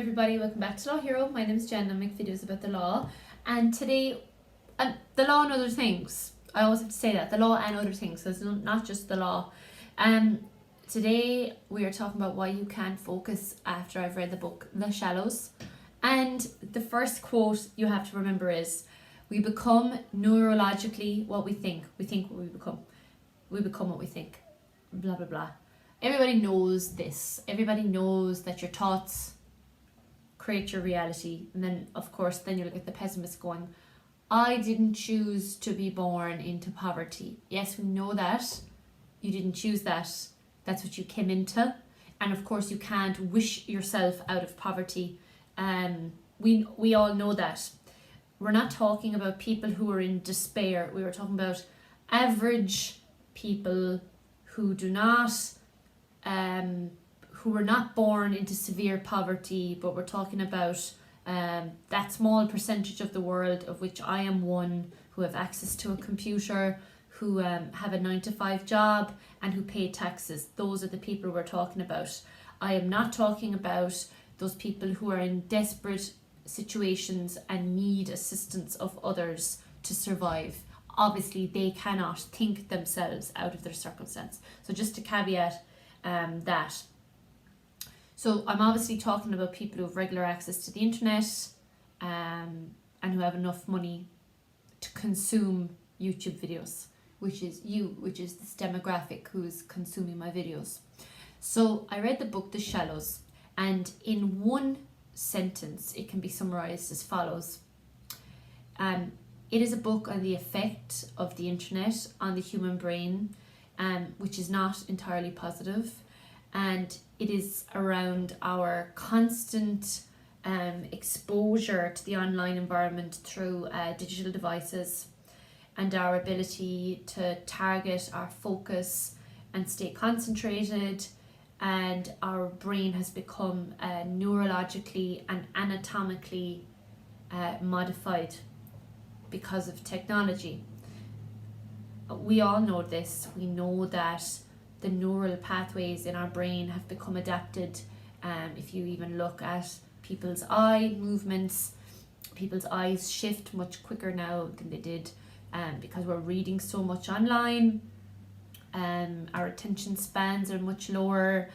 everybody, welcome back to Law Hero. My name is Jen and I make videos about the law, and today, the law and other things. I always have to say that, the law and other things, so it's not just the law. Today we are talking about why you can't focus after I've read the book The Shallows. And the first quote you have to remember is, we become neurologically what we think. We think what we become. We become what we think. Blah, blah, blah. Everybody knows this. Everybody knows that your thoughts create your reality. And then, of course, then you look at the pessimist going, I didn't choose to be born into poverty. Yes, we know that. You didn't choose that. That's what you came into. And of course, you can't wish yourself out of poverty. We all know that. We're not talking about people who are in despair. We were talking about average people who do not, who were not born into severe poverty, but we're talking about that small percentage of the world, of which I am one, who have access to a computer, who have a 9-to-5 job and who pay taxes. Those are the people we're talking about. I am not talking about those people who are in desperate situations and need assistance of others to survive. Obviously, they cannot think themselves out of their circumstance. So just to caveat that. So I'm obviously talking about people who have regular access to the internet and who have enough money to consume YouTube videos, which is this demographic who is consuming my videos. So I read the book The Shallows, and in one sentence it can be summarized as follows. It is a book on the effect of the internet on the human brain, which is not entirely positive, and it is around our constant exposure to the online environment through digital devices, and our ability to target our focus and stay concentrated. And our brain has become neurologically and anatomically modified because of technology. We all know this. We know that the neural pathways in our brain have become adapted. If you even look at people's eye movements, people's eyes shift much quicker now than they did because we're reading so much online. Our attention spans are much lower.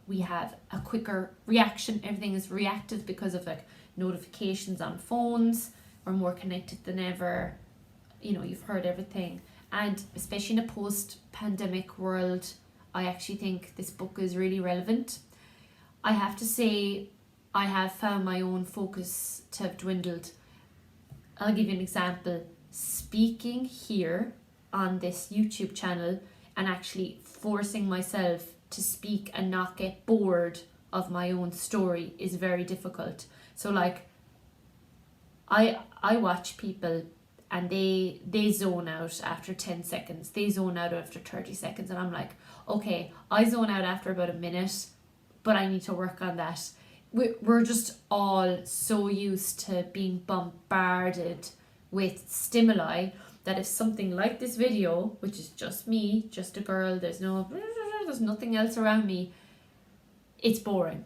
We have a quicker reaction. Everything is reactive because of like notifications on phones. We're more connected than ever. You know, you've heard everything. And especially in a post-pandemic world, I actually think this book is really relevant. I have to say, I have found my own focus to have dwindled. I'll give you an example. Speaking here on this YouTube channel and actually forcing myself to speak and not get bored of my own story is very difficult. So like, I watch people and they zone out after 10 seconds, they zone out after 30 seconds, and I'm like, okay, I zone out after about a minute, but I need to work on that. We're just all so used to being bombarded with stimuli that if something like this video, which is just me, just a girl, there's nothing else around me, it's boring.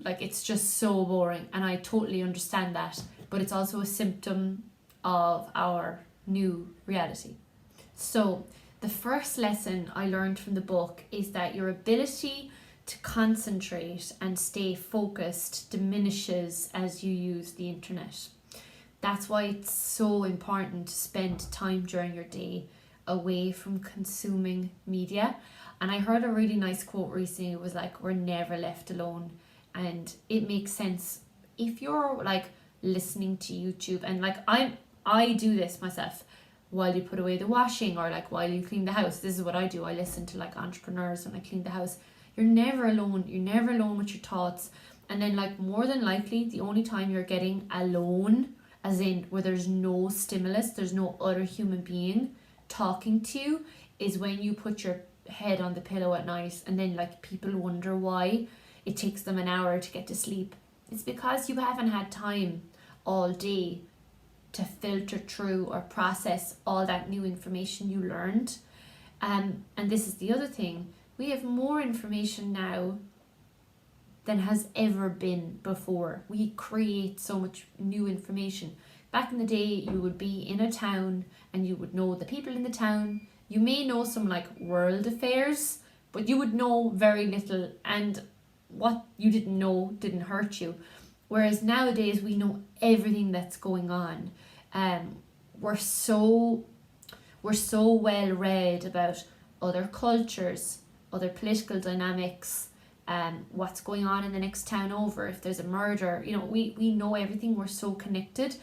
Like, it's just so boring, and I totally understand that, but it's also a symptom of our new reality. So the first lesson I learned from the book is that your ability to concentrate and stay focused diminishes as you use the internet. That's why it's so important to spend time during your day away from consuming media. And I heard a really nice quote recently. It was like, we're never left alone. And it makes sense. If you're like listening to YouTube, and like I do this myself while you put away the washing, or like while you clean the house. This is what I do. I listen to like entrepreneurs when I clean the house. You're never alone. You're never alone with your thoughts. And then like more than likely, the only time you're getting alone, as in where there's no stimulus, there's no other human being talking to you, is when you put your head on the pillow at night, and then like people wonder why it takes them an hour to get to sleep. It's because you haven't had time all day to filter through or process all that new information you learned. And this is the other thing. We have more information now than has ever been before. We create so much new information. Back in the day, you would be in a town and you would know the people in the town. You may know some like world affairs, but you would know very little, and what you didn't know didn't hurt you. Whereas nowadays we know everything that's going on. We're so well read about other cultures, other political dynamics, what's going on in the next town over, if there's a murder. We know everything. We're so connected.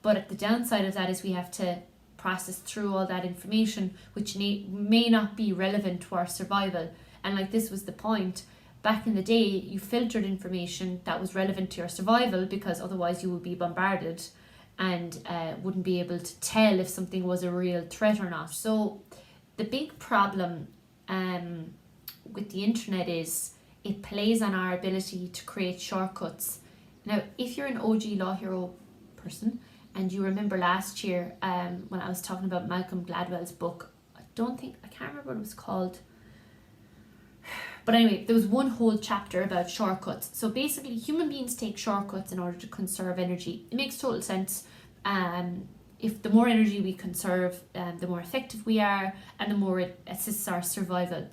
But the downside of that is we have to process through all that information, which may not be relevant to our survival. And like, this was the point. Back in the day, you filtered information that was relevant to your survival, because otherwise you would be bombarded and wouldn't be able to tell if something was a real threat or not. So the big problem with the internet is it plays on our ability to create shortcuts. Now, if you're an OG Law Hero person, and you remember last year when I was talking about Malcolm Gladwell's book, I can't remember what it was called. But anyway, there was one whole chapter about shortcuts. So basically, human beings take shortcuts in order to conserve energy. It makes total sense. If the more energy we conserve, the more effective we are, and the more it assists our survival.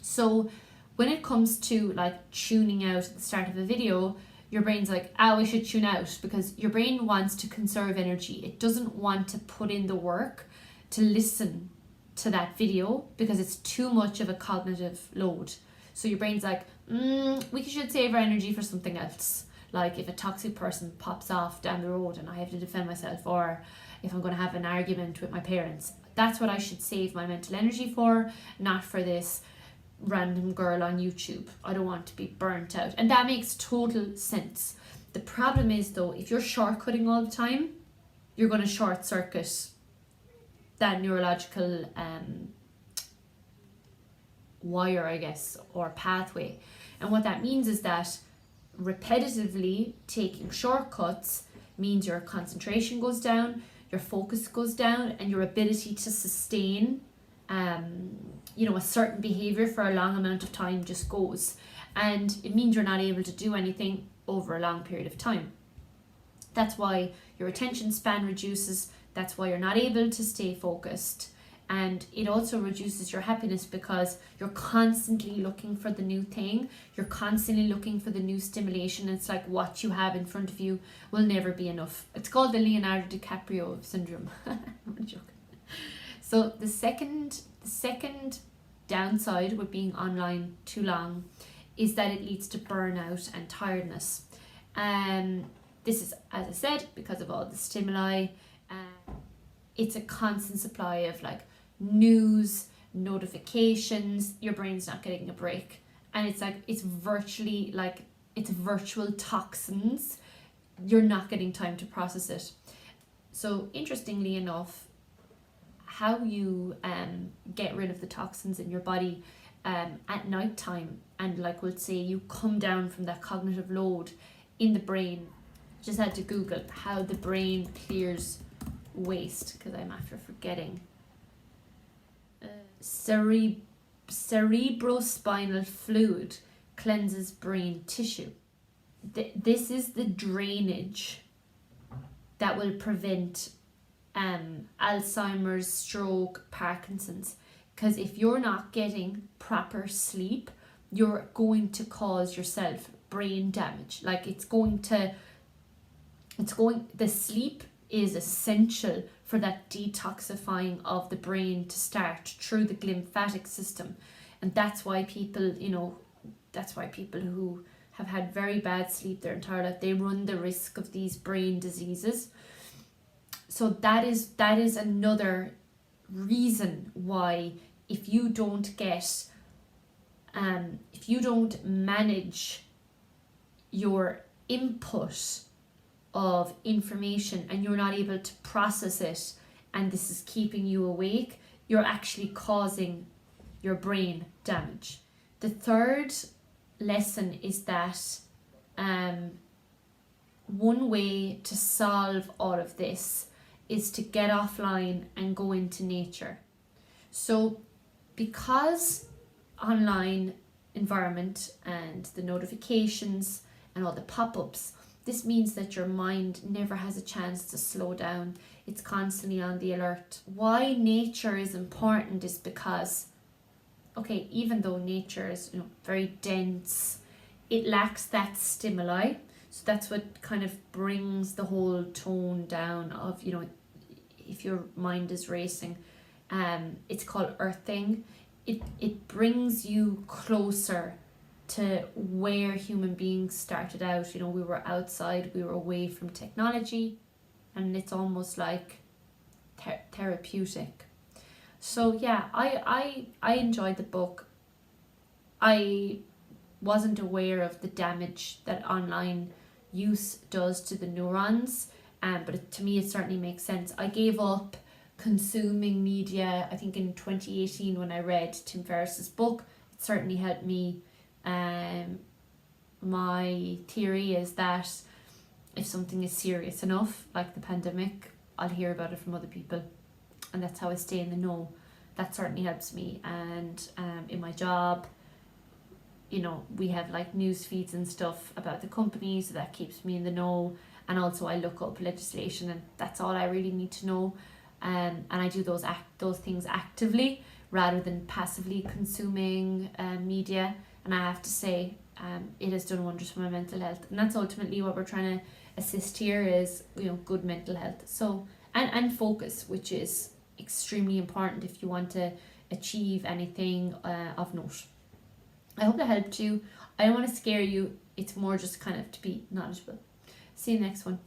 So when it comes to like tuning out at the start of a video, your brain's like, I should tune out, because your brain wants to conserve energy. It doesn't want to put in the work to listen to that video because it's too much of a cognitive load. So your brain's like, we should save our energy for something else. Like if a toxic person pops off down the road and I have to defend myself, or if I'm going to have an argument with my parents, that's what I should save my mental energy for, not for this random girl on YouTube. I don't want to be burnt out. And that makes total sense. The problem is though, if you're shortcutting all the time, you're going to short circuit that neurological wire, I guess, or pathway. And what that means is that repetitively taking shortcuts means your concentration goes down, your focus goes down, and your ability to sustain a certain behavior for a long amount of time just goes. And it means you're not able to do anything over a long period of time. That's why your attention span reduces. That's why you're not able to stay focused. And it also reduces your happiness because you're constantly looking for the new thing. You're constantly looking for the new stimulation. It's like what you have in front of you will never be enough. It's called the Leonardo DiCaprio syndrome. I'm joking. So the second downside with being online too long is that it leads to burnout and tiredness. This is, as I said, because of all the stimuli. It's a constant supply of like news, notifications. Your brain's not getting a break, and it's virtually like it's virtual toxins. You're not getting time to process it. So interestingly enough, how you get rid of the toxins in your body at night time, and like we'll say you come down from that cognitive load in the brain. Just had to Google how the brain clears waste, because I'm after forgetting. Cerebrospinal fluid cleanses brain tissue. This is the drainage that will prevent Alzheimer's, stroke, Parkinson's. Because if you're not getting proper sleep, you're going to cause yourself brain damage. Like the sleep is essential for that detoxifying of the brain to start through the glymphatic system. And that's why people, who have had very bad sleep their entire life, they run the risk of these brain diseases. So that is another reason why if you don't manage your input of information and you're not able to process it, and this is keeping you awake, you're actually causing your brain damage. The third lesson is that one way to solve all of this is to get offline and go into nature. So because online environment and the notifications and all the pop-ups, this means that your mind never has a chance to slow down. It's constantly on the alert. Why nature is important is because, okay, even though nature is, very dense, it lacks that stimuli. So that's what kind of brings the whole tone down of, if your mind is racing. It's called earthing. It brings you closer to where human beings started out. We were outside, we were away from technology, and it's almost like therapeutic. So yeah, I enjoyed the book. I wasn't aware of the damage that online use does to the neurons, but to me it certainly makes sense. I gave up consuming media, I think in 2018 when I read Tim Ferriss's book. It certainly helped me. My theory is that if something is serious enough, like the pandemic, I'll hear about it from other people, and that's how I stay in the know. That certainly helps me. And in my job, we have like news feeds and stuff about the company, so that keeps me in the know. And also I look up legislation, and that's all I really need to know. And I do those things actively rather than passively consuming media. And I have to say, it has done wonders for my mental health, and that's ultimately what we're trying to assist here is good mental health. So and focus, which is extremely important if you want to achieve anything of note. I hope that helped you. I don't want to scare you. It's more just kind of to be knowledgeable. See you next one.